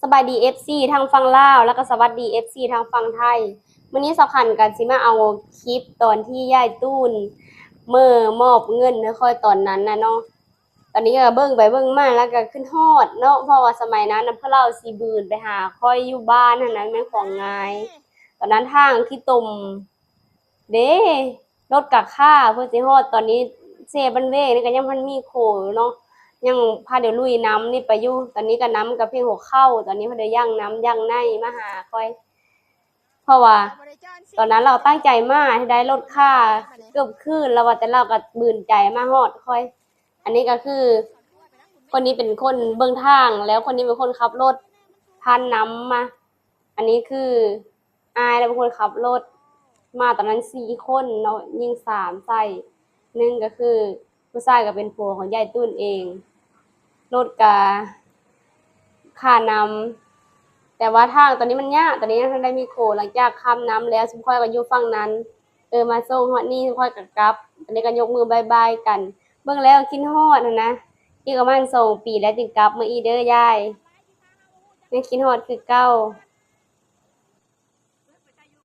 สบายดีFCทางฝั่งลาวแล้วก็สวัสดีFCทางฝั่งไทยมื้อนี้สำคัญกันสิมาเอาคลิปตอนที่ยายตู้นมอบเงินให้ค่อยตอนนั้นน่ะเนาะตอนนี้ก็เบิ่งไปเบิ่งมาแล้วก็ขึ้นฮอดเนาะเพราะว่าสมัยนั้นน่ะพวกเราสิบืนไปหาค่อยอยู่บ้านนั่นน่ะแม่นของง่ายตอนนั้นทางที่ตมเด้รถกะค่าเพื่อสิฮอดตอนนี้เซบันเวนี่ก็ยังมันมีโคอยู่เนาะ ยังพาเดี๋ยวลุยน้ำนี่ไปอยู่ตอนนี้ก็น้ำกับเพียงหัวเข้าตอนนี้พาเดี๋ยวย่างน้ำย่างในมาหาค่อยเพราะว่าตอนนั้นเราตั้งใจมากที่ได้ลดค่าเกือบคืนแล้วว่าแต่เราก็บืนใจมาฮอดค่อยอันนี้ก็คือคนนี้เป็นคนเบิ่งทางแล้วคนนี้เป็นคนขับรถพานน้ำมาอันนี้คืออายแล้วเป็นคนขับรถมาตอนนั้น4คนเนาะยิง3ใส่1ก็คือผู้ชายก็เป็นผัวของยายตุ้นเองรถกะค่าน้ำแต่ว่าทางตอนนี้มันยากตอนนี้ยังได้มีโคหลังจากข้ามน้ำแล้วซุมค่อยก็อยู่ฝั่งนั้นมาส่งฮอดนี่ซุมค่อยก็กลับตอนนี้ก็ยกมือบ๊ายบายกันเบิ่งแล้วคิดฮอดนะอีกประมาณ2 ปีแล้วจึงกลับมาอีเด้อยายยังคิดฮอดคือเก่า